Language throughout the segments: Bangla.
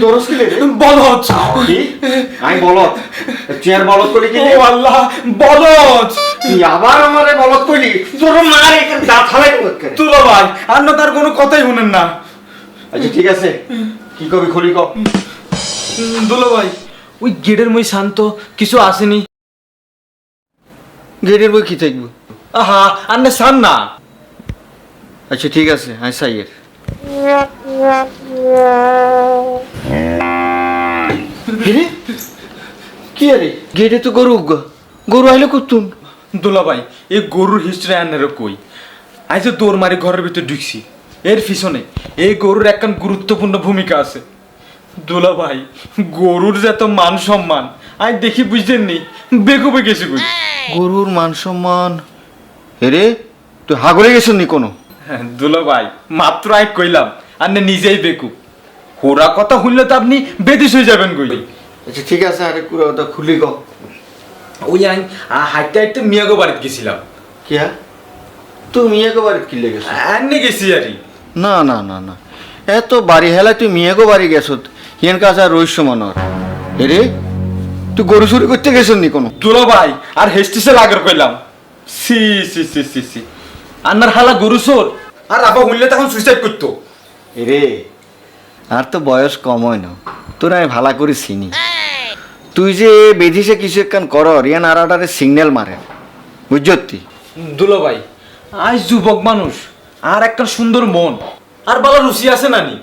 দরস কি রে বলদ কি আমি বলত চেয়ার বলত করি কি ও আল্লাহ বলদ তুই আবার আমারে বলত কইলি তোর মার একটা দাঁত হালাই বলত করে দুলা ভাই আর না তার কোনো কথাই শুনেন না। আচ্ছা ঠিক আছে কি কবি খুলি ক দুলা ভাই ওই গেটের মই শান্ত কিছু আসেনি। গেটের বই কি থাকবো আহা আর না শান না। আচ্ছা ঠিক আছে আই সাইয়ের কি আরে গেটে তো গরু গরু আইলে কুতুন দুলা ভাই এই গরুর হিস্ট্রি আনার কই আজ দৌড় মারি ঘরের ভিতরে ঢুকছি এর পিছনে এই গরুর একখান গুরুত্বপূর্ণ ভূমিকা আছে। দুলা ভাই গরুর যে এত মান সম্মান আজ দেখি বুঝতেন নি বেকুবে গেছি কই গরুর মান সম্মান হেরে তুই হাগরে গেছিস নি কোনো দুলা ভাই মাত্র আই কইলাম আর না নিজেই বেকু হোরা কথা শুনলে তো আপনি বেদিস হয়ে যাবেন কই। আচ্ছা ঠিক আছে আরে পুরো কথা খুলি ক ওই আই হাইটে হাইটে মিয়াগো বাড়িতে গেছিলাম। কি হ্যাঁ তুই মিয়াগো বাড়ি কি লেগেছ আন্নে গেছি আরি না না না না এত বাড়ি হেলা তুই মিয়াগো বাড়ি গেছ হিয়ান কাছে আর রহস্য মনর হেরে তুই গরু চুরি করতে গেছিস নি কোনো দুলা ভাই আর হেস্টিসে লাগার কইলাম সি সি সি সি সি আন্নার হালা গরু চোর আর আবা শুনলে তখন সুইসাইড করতো। এরে আর তো বয়স কম হয় না তোর আমি ভালা করে চিনি তুই যে বেধিসে কিছু একখান কর রিয়ান আরাটারে সিগন্যাল মারে বুঝতি দুলা ভাই আজ যুবক মানুষ আর একটা সুন্দর মন আর বালা রুচি আছে নানি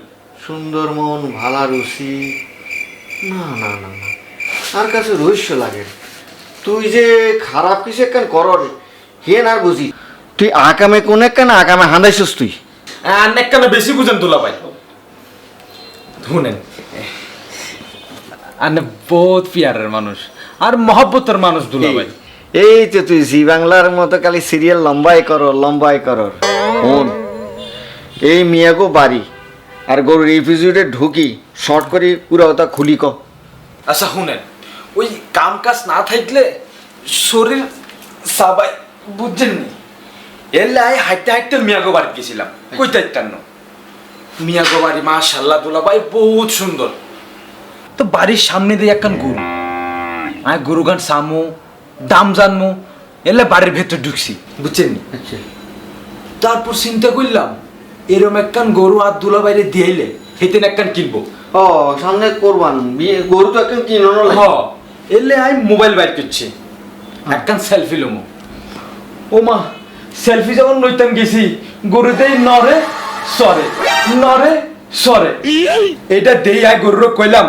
সুন্দর মন ভালা রুচি না না না না আর কাছে রহস্য লাগে তুই যে খারাপ কিছু একখান কর হিয়ান আর বুঝি তুই আকামে কোন একখান আকামে হাঁদাইছিস তুই আর নেককানে বেশি বুঝেন দুলা ভাই শুনেন আর বহুত পিয়ারের মানুষ আর মহব্বতের মানুষ দুলা ভাই। এই তো তুই জি বাংলার মতো খালি সিরিয়াল লম্বাই করর শোন এই মিয়াগো বাড়ি আর গরু রিফিউজিটে ঢুকি শর্ট করে পুরো কথা খুলি ক আচ্ছা শুনেন ওই কাম কাজ না থাকলে শরীর সাবাই বুঝছেন নি এলে আই হাইটে হাইটে মিয়াগো বাড়ি গেছিলাম কইতাইতান্ন মিয়াগো বাড়ি মাশাআল্লাহ দুলা ভাই বহুত সুন্দর তো বাড়ির সামনে দিয়ে একখান গরু আয় গরু গান সামু দাম জানমু এলে বাড়ির ভেতর ঢুকছি বুঝছেন নি আচ্ছা তারপর চিন্তা করলাম এরম একখান গরু আর দুলা বাইরে দিয়েইলে হেতেন একখান কিনবো ও সামনে করবান বিয়ে গরু তো একদম কিনো হ এলে আই মোবাইল বাইর করছি একখান সেলফি লমু ও মা সেলফি যখন লইতাম গেছি গরুতেই নরে সরে এটা দেই আই গরুর কইলাম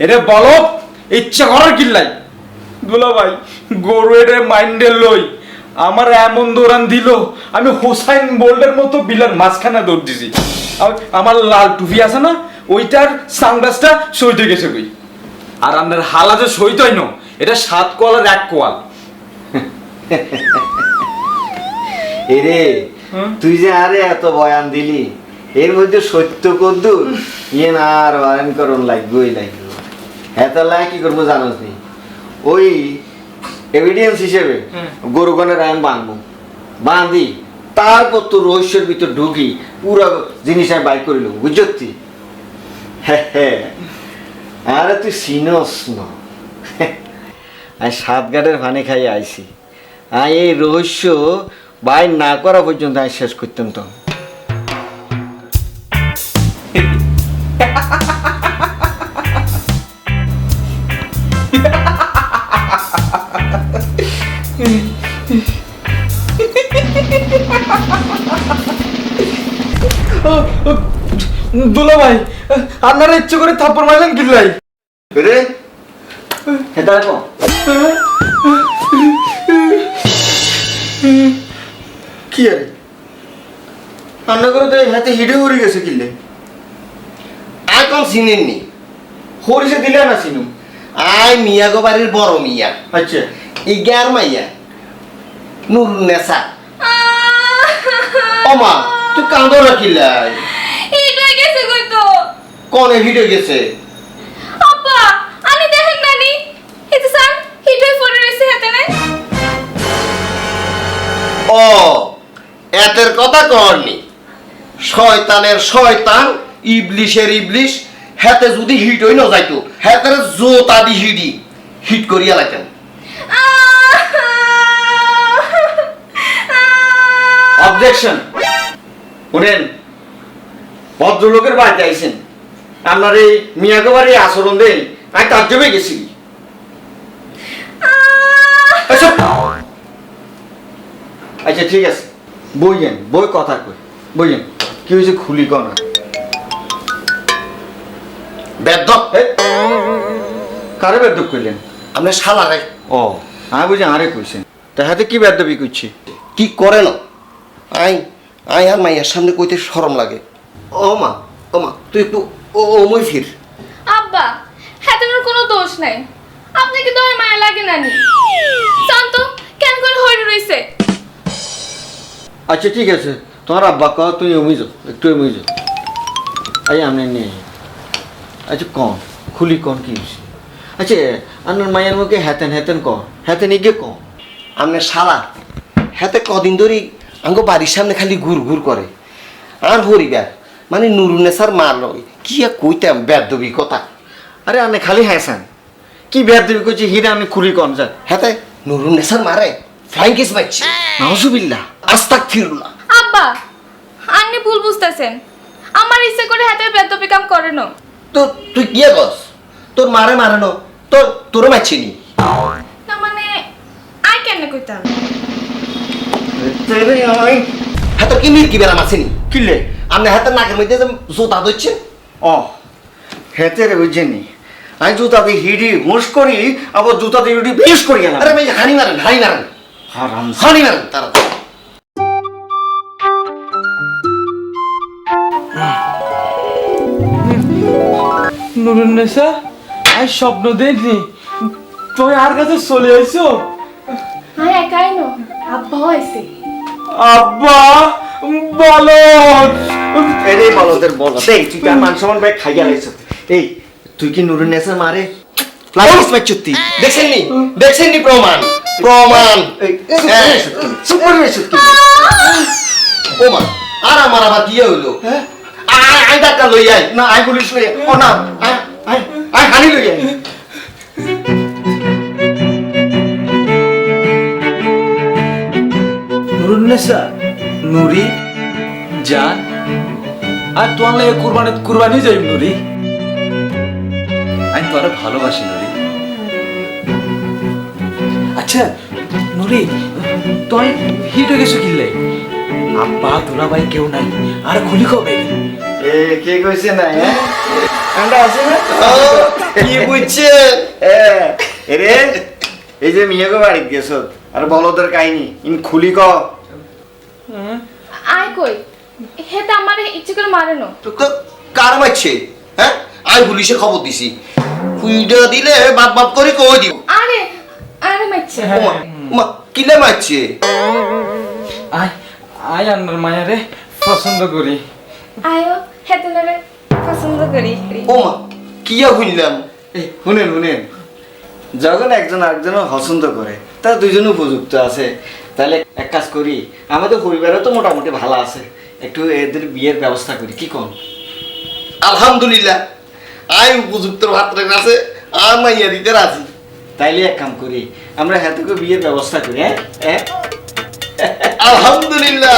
এরে বলো ইচ্ছা করার কিল্লাই দুলা ভাই গরু এর মাইন্ডে লই আমার এমন দৌড়ান দিল আমি হোসাইন বোল্টের মতো বিলের মাঝখানে দৌড় দিছি আমার লাল টুপি আছে না ওইটার সানগ্লাসটা সইতে গেছে কই আর আপনার হালা যে সইতই না এটা 7 কোয়াল আর 1 কোয়াল। এরে তুই যে আরে এত বয়ান দিলি এর মধ্যে সত্য কদ্দুর ইয়েন আর বয়ান করন লাগবেই এত লাগে কি করবো জানোস নি ওই এভিডেন্স হিসেবে গরুগণের আমি বাঁধি তারপর তোর রহস্যের ভিতর ঢুকি পুরো জিনিস আমি বাইর করিল বুঝতি হ্যাঁ আরে তুই চিনস না আমি 7 গাড়ের ভানে খাই আইছি আমি এই রহস্য বাইর না করা পর্যন্ত আমি শেষ করতাম তো দুলা ভাই আপনারা ইচ্ছে করে থাপ্পড় মারলেন কিল্লাই রে এটা দেখো কি আরে রান্না করে তো হাতে হিডে হয়ে গেছে কিল্লে আই কোন চিনেননি হরিষে দিলে না চিনু আই মিয়াগো বাড়ির বড় মিয়া আচ্ছা ইগার মাইয়া নুরুন্নেসা ওমা তুই কাঁদো রাখিলাই এটা গেছে কই তো কোনে হিডে গেছে আপা আমি দেখেন নানি এটা সান হিটে ফোরে রইছে হাতে না ও এতের কথা করনি শয়তানের শয়তান ইবলিশের ইবলিশ হাতে যদি হিট হই না যাইতো হাতের জোতা দি হিট করিয়া লাইতেন। অবজেকশন। শুনেন, ভদ্রলোকের বাড়িতে আইছেন, আপনার এই মিয়াকে বাড়ি আচরণ দেন, আমি তাজ্জবে গেছি। আচ্ছা আচ্ছা ঠিক আছে, বইয়েন, বই কথা কই, বইয়েন। কি হয়েছে খুলি কনা? বেদ্যপ কারে বেদ্যপ করলেন? আপনি শালা রে ও, আমি বুঝি আরে কইছেন, তাহাতে কি বেদ্যপি করছি? কি করে না? আই আই আর মাইয়ার সামনে কইতে শরম লাগে। ও মা তুই একটু ওমই ফির। আব্বা হেতেনের কোনো দোষ নাই, আপনি কি দয় মায়া লাগে নানি? শান্ত কেন করে হইরে রইছে? আচ্ছা ঠিক আছে, তোমার আব্বা কহ, তুমি এমই যাও, একটু এমই যাও। আই আমি নিয়ে আচ্ছা কন খুলি কন কি হয়েছে? আচ্ছা আপনার মায়ের মুখে হেতেন হেতেন কন, হেতেন এগে কন। আপনি শালা হাতে কদিন ধরে আঙ্গো বাড়ির সামনে খালি ঘুর করে আর হরিবার মানে নুরুন্নেসার মার লয় কি আর কইতাম বেদবি কথা। আরে আপনি খালি হ্যাঁসান, কি বেদ্যপি করছি হিরা, আপনি খুলি কন যান। হাতে নুরুন্নেসার মারে ফ্লাইং কিস মারছে। নাউজুবিল্লাহ। আস্তাগফিরুল্লাহ। আব্বা আপনি ভুল বুঝতেছেন, আমার ইচ্ছে করে হাতের বেদপি কাম করে না। তো তুই কি কস? তোর মারে ন তোর মারছি নি? না মানে আই কেন কইতাম? হাতে কি মির কি বেড়া মারছিনি? কিলে আপনি হাতের নাকের মধ্যে যে জুতা ধরছেন। ও হেতে রে বুঝছেনি, আমি জুতা দিয়ে হিডি হুঁশ করি, আবার জুতা দিয়ে হিডি বেশ করি গেলাম। আরে ভাই হানি মারেন হারাম। তারা নুরুন্নেসা, আমি স্বপ্ন দেখনি তুমি আর কাছে চলে আইছো। আই একাই নো, আব্বা হইছে। আব্বা বলো। এরে বলদের বল, এই তুই তার মান সম্মান ভাই খাইয়া লাইছ। এই তুই কি নুরুন্নেসা মারে ফ্লাইস মারছতি? দেখছেন নি প্রমাণ? এই সুপার রেসুত কি? ও মা আর আমার আবার কি হইলো? আই ডাক্তার লই আই। না আই পুলিশ লই, ও না আই হানি লই। নুরুন্নেসা, নুরি জান, আর তোমার লাগে কুরবানি যাই নুরি। আমি তোরে ভালোবাসি নুরি। আচ্ছা নুরি, তুই হিট হয়ে গেছো কিনলে? আব্বা দুলা ভাই কেউ নাই, আর খুলি কবে? এ কে কইছে না? হ্যাঁ আমরা আছে না? কি বুঝছে? এরে এই যে মিয়াগো বাড়ি গেছ আর বলদের কাহিনী ইন খুলি ক। আই কই হেতে আমার ইচ্ছে করে মারে না। তো কার মারছে? হ্যাঁ আমি পুলিশে খবর দিছি, কুইটা দিলে বাপ করে কই দিও। আরে আরে মারছে। মা কিলে মারছে? আয় আন্নার মায়ারে পছন্দ করি। আয়ো হেতেনারে পছন্দ করি। ও মা কি হইলাম? শুনেন, যখন একজন আরেকজন পছন্দ করে তার দুইজন উপযুক্ত আছে, তাহলে এক কাজ করি, আমাদের পরিবারও তো মোটামুটি ভালো আছে, একটু এদের বিয়ের ব্যবস্থা করি, কি কোন? আলহামদুলিল্লাহ আই উপযুক্ত ভাত্রের কাছে আর মাইয়া দিতে রাজি। তাইলে এক কাম করি, আমরা হাতে বিয়ের ব্যবস্থা করি। হ্যাঁ আলহামদুলিল্লাহ।